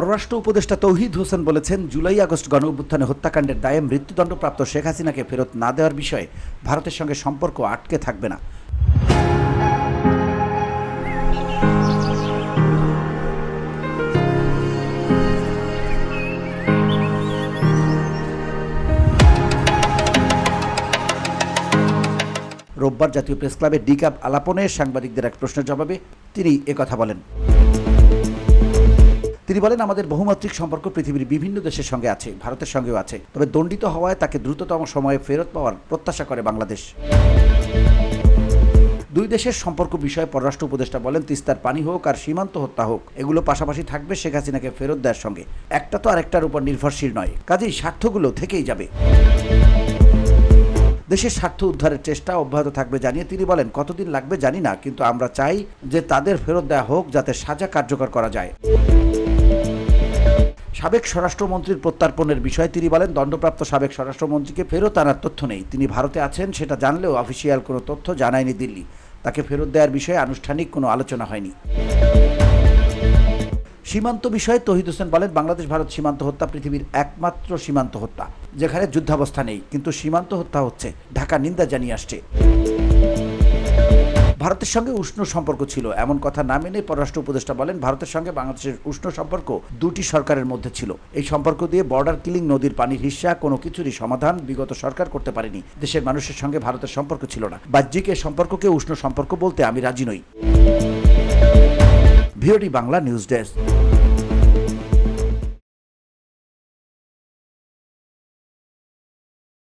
পররাষ্ট্র উপদেষ্টা তৌহিদ হোসেন বলেছেন, জুলাই আগস্ট গণঅভ্যুত্থানে হত্যাকাণ্ডের দায়ে মৃত্যুদণ্ডপ্রাপ্ত শেখ হাসিনাকে ফেরত না দেওয়ার বিষয়ে ভারতের সঙ্গে সম্পর্ক আটকে থাকবে না। রোববার জাতীয় প্রেসক্লাবে ডিকাব আলাপনে সাংবাদিকদের এক প্রশ্নের জবাবে তিনি একথা বলেন। তিনি বলেন, আমাদের বহুমাত্রিক সম্পর্ক পৃথিবীর বিভিন্ন দেশের সঙ্গে আছে, ভারতের সঙ্গেও আছে। তবে দণ্ডিত হওয়ায় তাকে দ্রুততম সময়ে ফেরত পাওয়ার প্রত্যাশা করে বাংলাদেশ। দুই দেশের সম্পর্ক বিষয়ে পররাষ্ট্র উপদেষ্টা বলেন, তিস্তার পানি হোক আর সীমান্ত হত্যা হোক, এগুলো পাশাপাশি থাকবে শেখ হাসিনাকে ফেরত দেওয়ার সঙ্গে। একটা তো আরেকটার উপর নির্ভরশীল নয়, কাজেই স্বার্থগুলো থেকেই যাবে। দেশের স্বার্থ উদ্ধারের চেষ্টা অব্যাহত থাকবে জানিয়ে তিনি বলেন, কতদিন লাগবে জানি না, কিন্তু আমরা চাই যে তাদের ফেরত দেওয়া হোক, যাতে সাজা কার্যকর করা যায়। সাবেক স্বরাষ্ট্রমন্ত্রীর প্রত্যর্পণের বিষয়ে তিনি বলেন, দণ্ডপ্রাপ্ত সাবেক স্বরাষ্ট্রমন্ত্রীকে ফেরত আনার তথ্য নেই। তিনি ভারতে আছেন সেটা জানলেও অফিসিয়াল কোনো তথ্য জানায়নি দিল্লি। তাকে ফেরত দেওয়ার বিষয়ে আনুষ্ঠানিক কোনো আলোচনা হয়নি। সীমান্ত বিষয়ে তৌহিদ হোসেন বলেন, বাংলাদেশ ভারত সীমান্ত হত্যা পৃথিবীর একমাত্র সীমান্ত হত্যা যেখানে যুদ্ধাবস্থা নেই, কিন্তু সীমান্ত হত্যা হচ্ছে। ঢাকা নিন্দা জানিয়ে আসছে। ভারতের সঙ্গে উষ্ণ সম্পর্ক ছিল এমন কথা না মেনে পররাষ্ট্র উপদেষ্টা বলেন, ভারতের সঙ্গে বাংলাদেশের উষ্ণ সম্পর্ক দুটি সরকারের মধ্যে ছিল। এই সম্পর্ক দিয়ে বর্ডার কিলিং, নদীর পানির হিস্সা কোনো কিছুরই সমাধান বিগত সরকার করতে পারেনি। দেশের মানুষের সঙ্গে ভারতের সম্পর্ক ছিল না। বাহ্যিক এই সম্পর্ককে উষ্ণ সম্পর্ক বলতে আমি রাজি নই। VOD Bangla news desk.